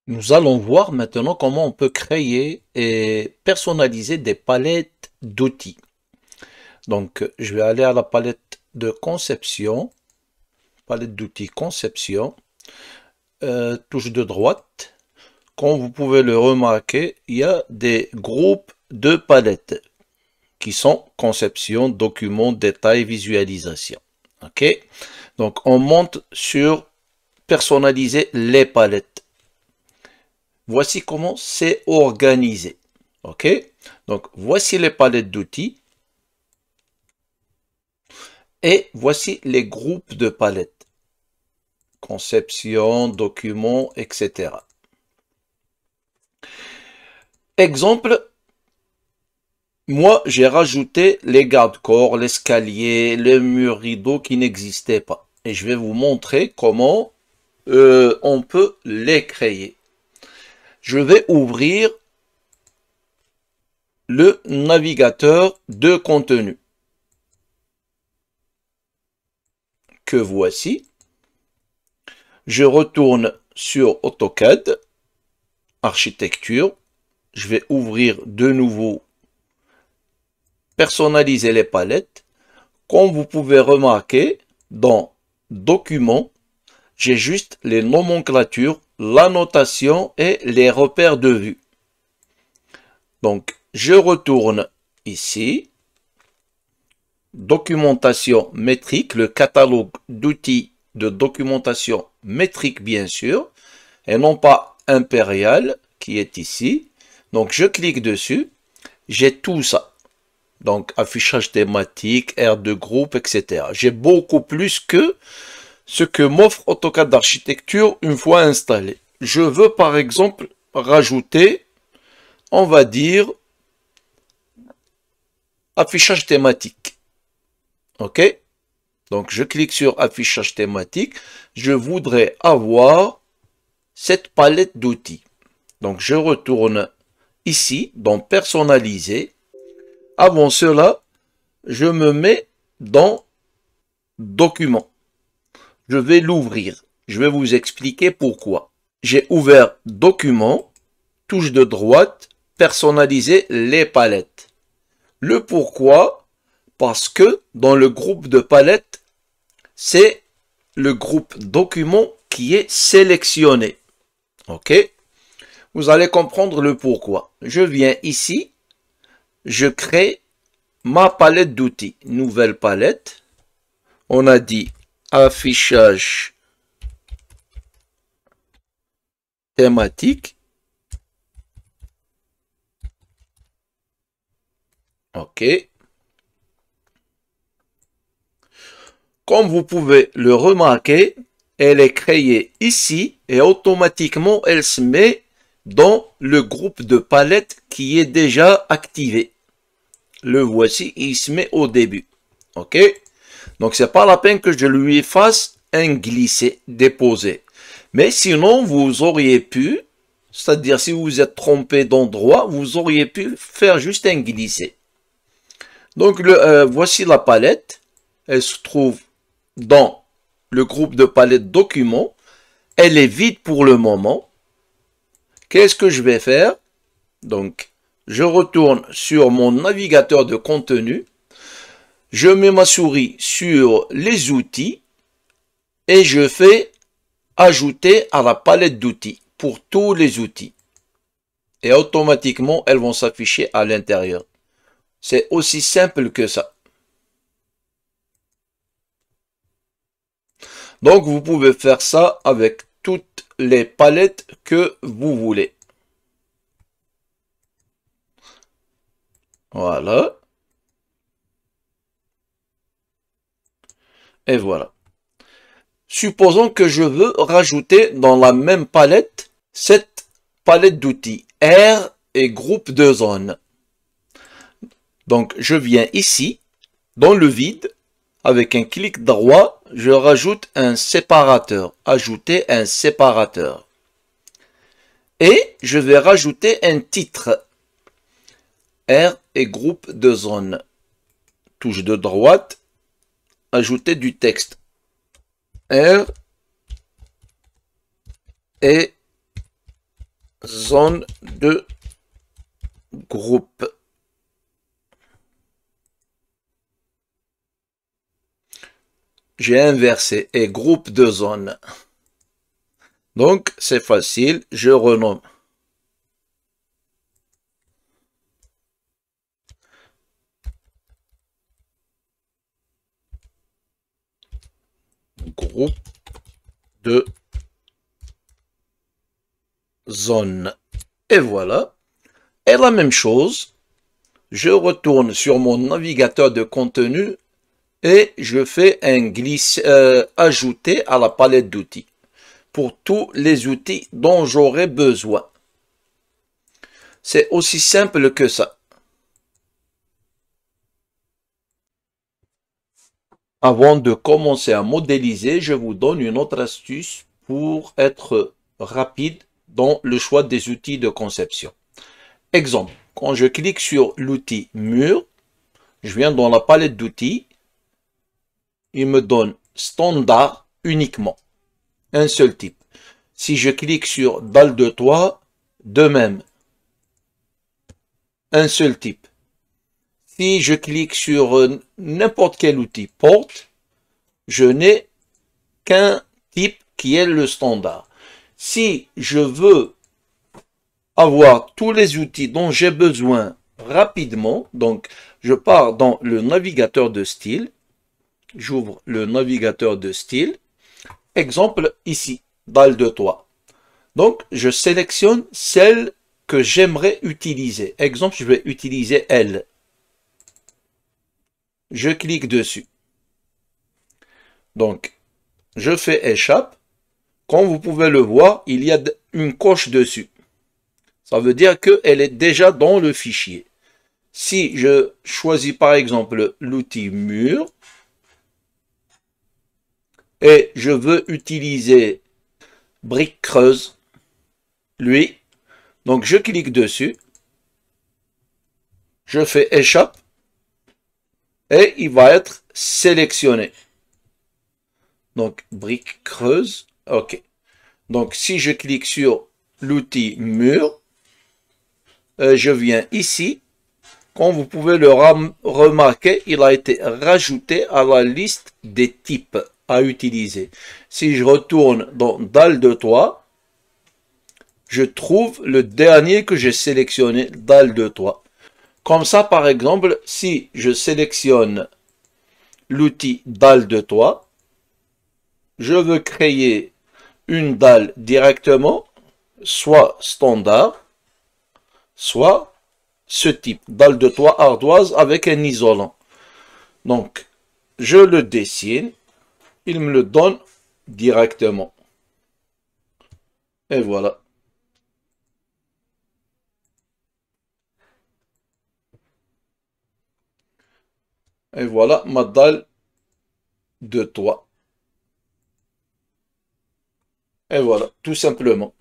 Nous allons voir maintenant comment on peut créer et personnaliser des palettes d'outils. Donc, je vais aller à la palette de conception, palette d'outils conception, touche de droite. Comme vous pouvez le remarquer, il y a des groupes de palettes qui sont conception, document, détail, visualisation. OK? Donc, on monte sur personnaliser les palettes. Voici comment c'est organisé. OK? Donc, voici les palettes d'outils et voici les groupes de palettes. Conception, documents, etc. Exemple, moi, j'ai rajouté les garde-corps, l'escalier, le mur rideau qui n'existaient pas. Et je vais vous montrer comment on peut les créer. Je vais ouvrir le navigateur de contenu que voici. Je retourne sur AutoCAD, architecture. Je vais ouvrir de nouveau personnaliser les palettes. Comme vous pouvez remarquer, dans Documents, j'ai juste les nomenclatures, la notation et les repères de vue. Donc, je retourne ici. Documentation métrique, le catalogue d'outils de documentation métrique, bien sûr, et non pas impérial, qui est ici. Donc, je clique dessus. J'ai tout ça. Donc, affichage thématique, aire de groupe, etc. J'ai beaucoup plus que ce que m'offre AutoCAD d'architecture une fois installé. Je veux, par exemple, rajouter, on va dire, affichage thématique. OK? Donc, je clique sur affichage thématique. Je voudrais avoir cette palette d'outils. Donc, je retourne ici, dans personnaliser. Avant cela, je me mets dans document. Je vais l'ouvrir. Je vais vous expliquer pourquoi. J'ai ouvert document, touche de droite, personnaliser les palettes. Le pourquoi, parce que dans le groupe de palettes, c'est le groupe document qui est sélectionné. OK? Vous allez comprendre le pourquoi. Je viens ici, je crée ma palette d'outils. Nouvelle palette. On a dit affichage thématique. OK. Comme vous pouvez le remarquer, elle est créée ici et automatiquement elle se met dans le groupe de palettes qui est déjà activé. Le voici, il se met au début. OK? Donc, c'est pas la peine que je lui fasse un glisser, déposer. Mais sinon, vous auriez pu, c'est-à-dire si vous vous êtes trompé d'endroit, vous auriez pu faire juste un glisser. Donc, voici la palette. Elle se trouve dans le groupe de palettes documents. Elle est vide pour le moment. Qu'est-ce que je vais faire? Donc, je retourne sur mon navigateur de contenu. Je mets ma souris sur les outils et je fais ajouter à la palette d'outils pour tous les outils. Et automatiquement, elles vont s'afficher à l'intérieur. C'est aussi simple que ça. Donc, vous pouvez faire ça avec toutes les palettes que vous voulez. Voilà. Et voilà. Supposons que je veux rajouter dans la même palette cette palette d'outils R et groupe de zones. Donc, je viens ici, dans le vide, avec un clic droit, je rajoute un séparateur. Ajouter un séparateur. Et je vais rajouter un titre. R et groupe de zones. Touche de droite. Ajouter du texte. R et zone de groupe. J'ai inversé et groupe de zones. Donc, c'est facile, je renomme. Groupe de zones. Et voilà. Et la même chose, je retourne sur mon navigateur de contenu et je fais un ajouter à la palette d'outils pour tous les outils dont j'aurai besoin. C'est aussi simple que ça. Avant de commencer à modéliser, je vous donne une autre astuce pour être rapide dans le choix des outils de conception. Exemple, quand je clique sur l'outil mur, je viens dans la palette d'outils, il me donne standard uniquement, un seul type. Si je clique sur dalle de toit, de même, un seul type. Si je clique sur n'importe quel outil porte, je n'ai qu'un type qui est le standard. Si je veux avoir tous les outils dont j'ai besoin rapidement, donc je pars dans le navigateur de style, j'ouvre le navigateur de style, exemple ici, dalle de toit. Donc je sélectionne celle que j'aimerais utiliser. Exemple, je vais utiliser elle. Je clique dessus. Donc, je fais échappe. Comme vous pouvez le voir, il y a une coche dessus. Ça veut dire qu'elle est déjà dans le fichier. Si je choisis par exemple l'outil mur et je veux utiliser brique creuse, lui, donc je clique dessus, je fais échappe et il va être sélectionné. Donc brique creuse, ok. Donc si je clique sur l'outil mur, je viens ici. Comme vous pouvez le remarquer, il a été rajouté à la liste des types à utiliser. Si je retourne dans dalle de toit, je trouve le dernier que j'ai sélectionné, dalle de toit. Comme ça, par exemple, si je sélectionne l'outil dalle de toit, je veux créer une dalle directement, soit standard, soit ce type, dalle de toit ardoise avec un isolant. Donc, je le dessine, il me le donne directement. Et voilà. Et voilà ma dalle de toit. Et voilà, tout simplement.